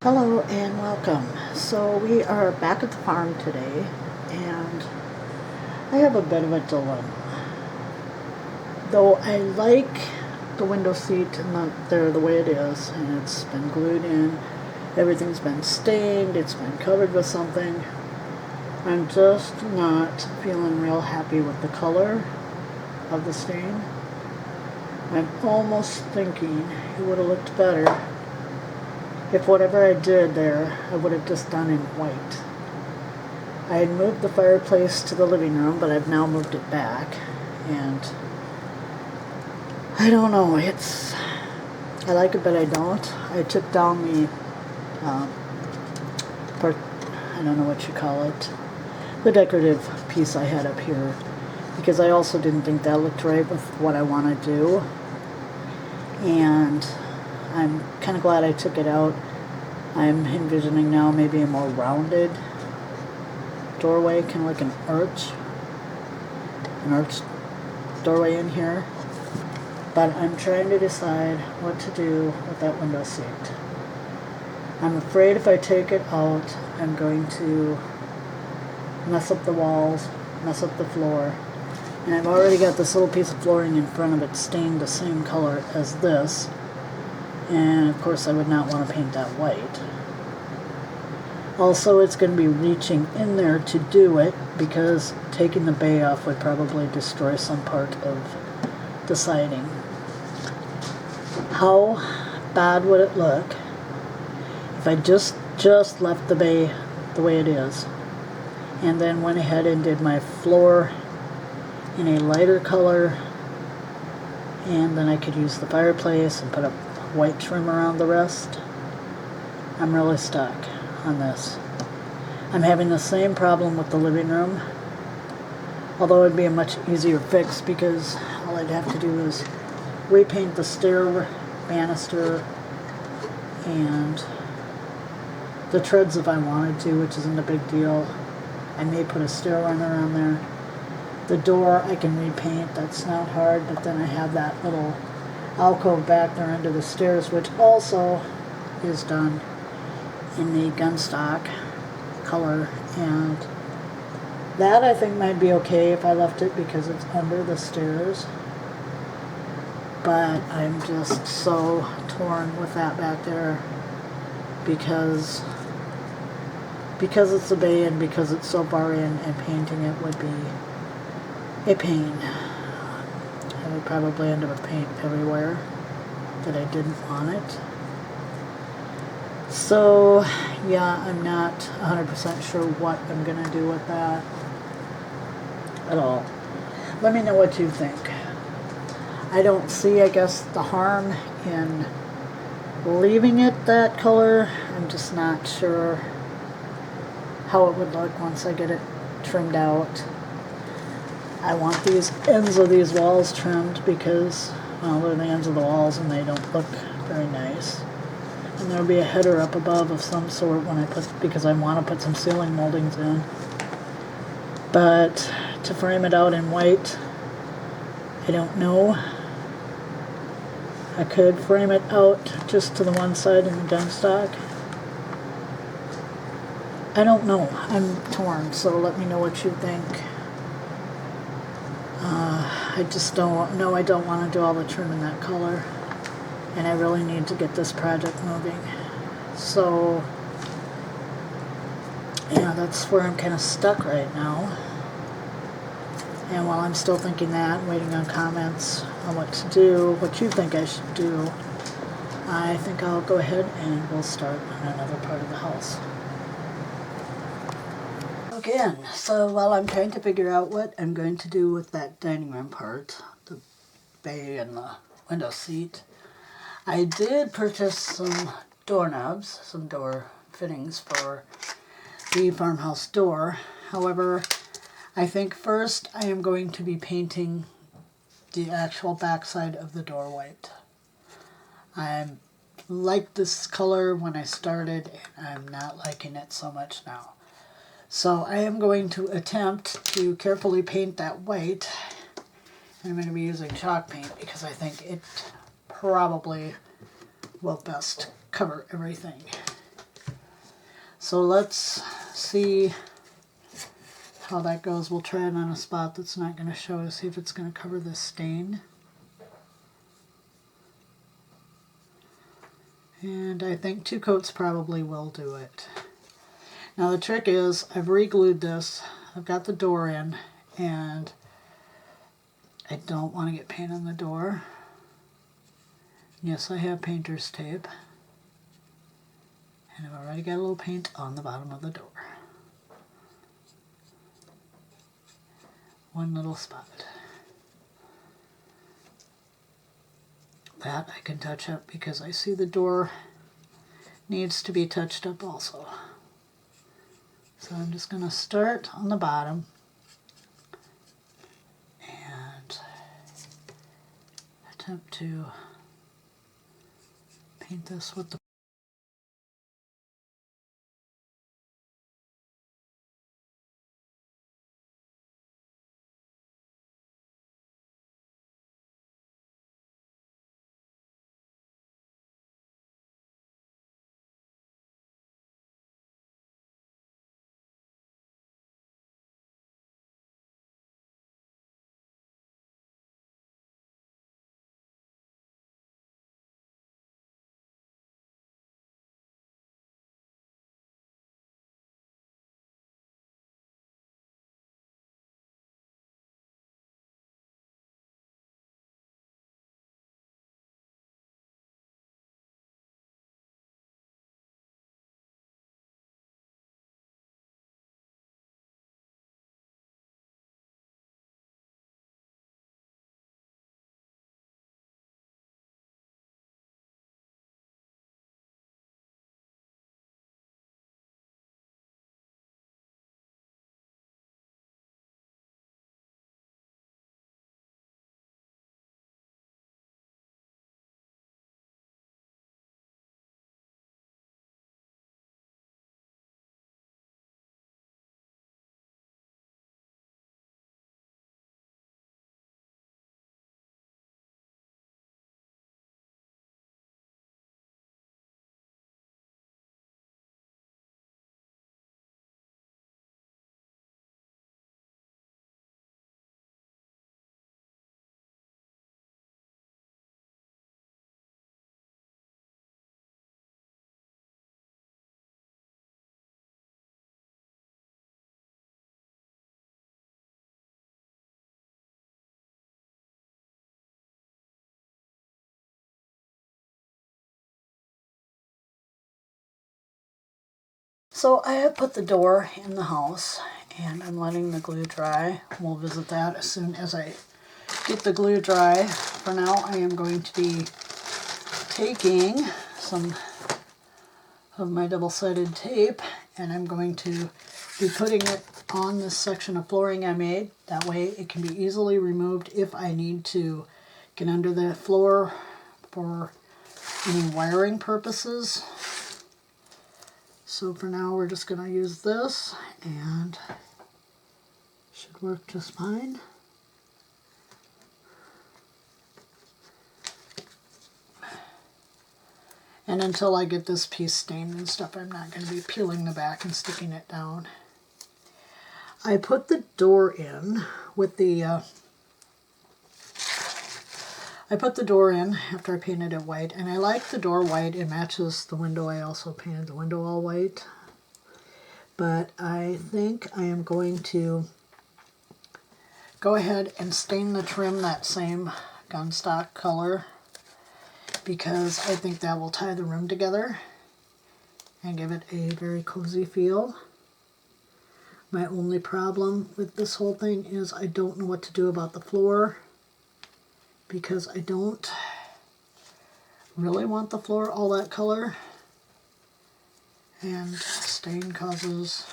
Hello and welcome. So we are back at the farm today and I have a bit of a dilemma. Though I like the window seat and the way it is, and it's been glued in, everything's been stained, it's been covered with something. I'm just not feeling real happy with the color of the stain. I'm almost thinking it would have looked better if whatever I did there, I would have just done in white. I had moved the fireplace to the living room, but I've now moved it back. And I don't know, I like it, but I don't. I took down the, part, I don't know what you call it, the decorative piece I had up here, because I also didn't think that looked right with what I want to do. And I'm kind of glad I took it out. I'm envisioning now maybe a more rounded doorway, kind of like an arch doorway in here. But I'm trying to decide what to do with that window seat. I'm afraid if I take it out, I'm going to mess up the walls, mess up the floor. And I've already got this little piece of flooring in front of it stained the same color as this. And of course I would not want to paint that white. Also, it's going to be reaching in there to do it because taking the bay off would probably destroy some part of the siding. How bad would it look if I just left the bay the way it is and then went ahead and did my floor in a lighter color, and then I could use the fireplace and put a white trim around the rest? I'm really stuck on this. I'm having the same problem with the living room, although it'd be a much easier fix because all I'd have to do is repaint the stair banister and the treads if I wanted to, which isn't a big deal. I may put a stair runner on there. The door I can repaint, that's not hard, but then I have that little alcove back there under the stairs, which also is done in the gunstock color, and that I think might be okay if I left it because it's under the stairs. But I'm just so torn with that back there because it's a bay and because it's so far in, and painting it would be a pain. I would probably end up with paint everywhere that I didn't want it. So yeah, I'm not 100% sure what I'm going to do with that at all. Let me know what you think. I don't see, I guess, the harm in leaving it that color. I'm just not sure how it would look once I get it trimmed out. I want these ends of these walls trimmed because, well, they're the ends of the walls and they don't look very nice. And there'll be a header up above of some sort because I want to put some ceiling moldings in. But to frame it out in white, I don't know. I could frame it out just to the one side in the gunstock. I don't know. I'm torn, so let me know what you think. I just don't know. I don't want to do all the trim in that color. And I really need to get this project moving. So, yeah, that's where I'm kind of stuck right now. And while I'm still thinking that, waiting on comments on what to do, what you think I should do, I think I'll go ahead and we'll start on another part of the house. Again, so while I'm trying to figure out what I'm going to do with that dining room part, the bay and the window seat, I did purchase some doorknobs, some door fittings for the farmhouse door. However, I think first I am going to be painting the actual backside of the door white. I liked this color when I started, and I'm not liking it so much now. So I am going to attempt to carefully paint that white. I'm going to be using chalk paint because I think it probably will best cover everything. So let's see how that goes. We'll try it on a spot that's not going to show, to see if it's going to cover this stain. And I think 2 coats probably will do it. Now the trick is, I've re-glued this, I've got the door in, and I don't want to get paint on the door. Yes, I have painter's tape. And I've already got a little paint on the bottom of the door. One little spot. That I can touch up because I see the door needs to be touched up also. So I'm just going to start on the bottom and attempt to paint this with the So I have put the door in the house and I'm letting the glue dry. We'll visit that as soon as I get the glue dry. For now I am going to be taking some of my double-sided tape and I'm going to be putting it on this section of flooring I made. That way it can be easily removed if I need to get under the floor for any wiring purposes. So for now we're just going to use this and should work just fine. And until I get this piece stained and stuff, I'm not going to be peeling the back and sticking it down. I put the door in with the I put the door in after I painted it white, and I like the door white. It matches the window. I also painted the window all white. But I think I am going to go ahead and stain the trim that same gunstock color because I think that will tie the room together and give it a very cozy feel. My only problem with this whole thing is I don't know what to do about the floor because I don't really want the floor all that color, and stain causes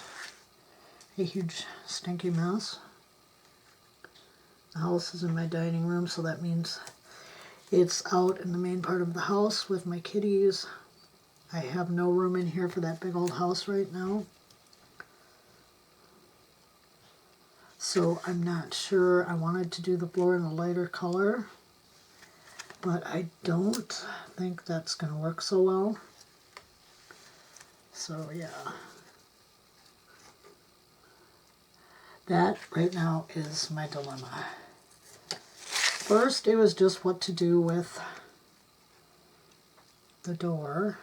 a huge stinky mess. The house is in my dining room, so that means it's out in the main part of the house with my kitties. I have no room in here for that big old house right now. So I'm not sure. I wanted to do the floor in a lighter color, but I don't think that's going to work so well. So yeah, That right now is my dilemma. First, it was just what to do with the door.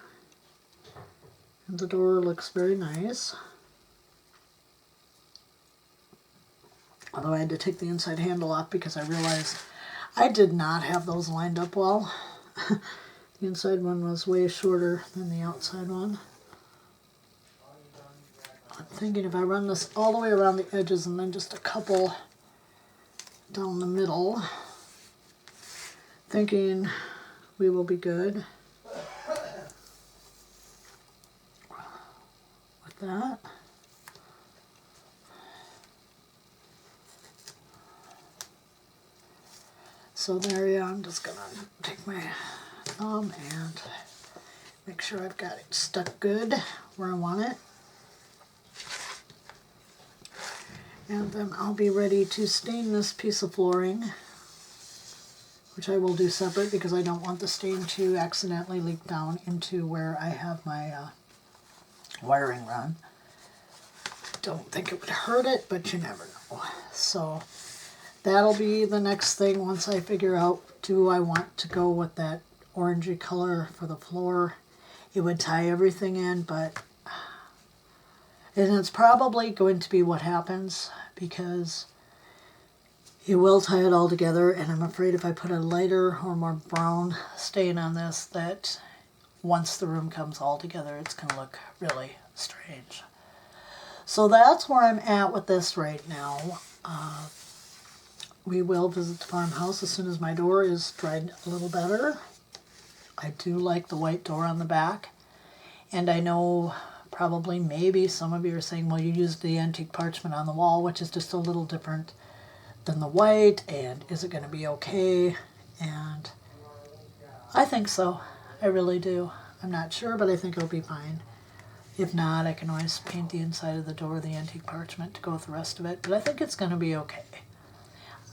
And the door looks very nice. Although I had to take the inside handle off because I realized I did not have those lined up well. The inside one was way shorter than the outside one. I'm thinking if I run this all the way around the edges and then just a couple down the middle, thinking we will be good with that. So there you go, I'm just gonna take my thumb and make sure I've got it stuck good where I want it. And then I'll be ready to stain this piece of flooring, which I will do separate because I don't want the stain to accidentally leak down into where I have my wiring run. Don't think it would hurt it, but you never know. So that'll be the next thing once I figure out, do I want to go with that orangey color for the floor? It would tie everything in, and it's probably going to be what happens because it will tie it all together, and I'm afraid if I put a lighter or more brown stain on this, that once the room comes all together, it's going to look really strange. So that's where I'm at with this right now. We will visit the farmhouse as soon as my door is dried a little better. I do like the white door on the back, and I know probably maybe some of you are saying, well, you used the antique parchment on the wall, which is just a little different than the white, and is it going to be okay? And I think so. I really do. I'm not sure, but I think it'll be fine. If not, I can always paint the inside of the door the antique parchment to go with the rest of it, but I think it's going to be okay.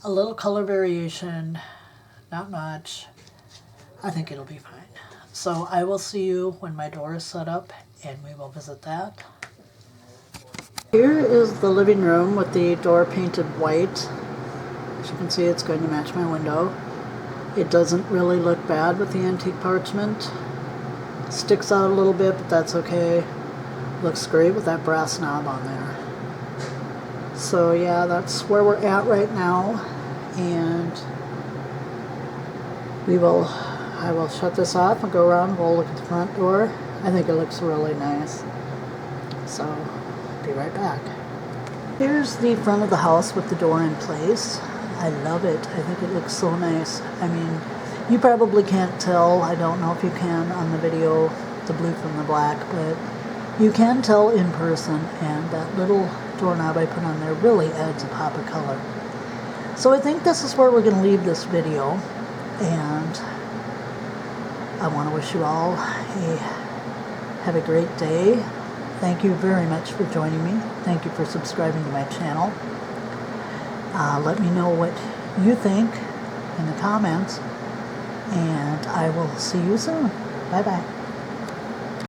A little color variation, not much. I think it'll be fine. So I will see you when my door is set up, and we will visit that. Here is the living room with the door painted white. As you can see, it's going to match my window. It doesn't really look bad with the antique parchment. Sticks out a little bit, but that's okay. Looks great with that brass knob on there. So yeah, that's where we're at right now, and I will shut this off and go around. We'll look at the front door. I think it looks really nice. So, be right back. Here's the front of the house with the door in place. I love it. I think it looks so nice. I mean, you probably can't tell. I don't know if you can on the video, the blue from the black, but you can tell in person, and that little doorknob I put on there really adds a pop of color. So I think this is where we're going to leave this video, and I want to wish you all have a great day. Thank you very much for joining me. Thank you for subscribing to my channel. Let me know what you think in the comments, and I will see you soon. Bye-bye.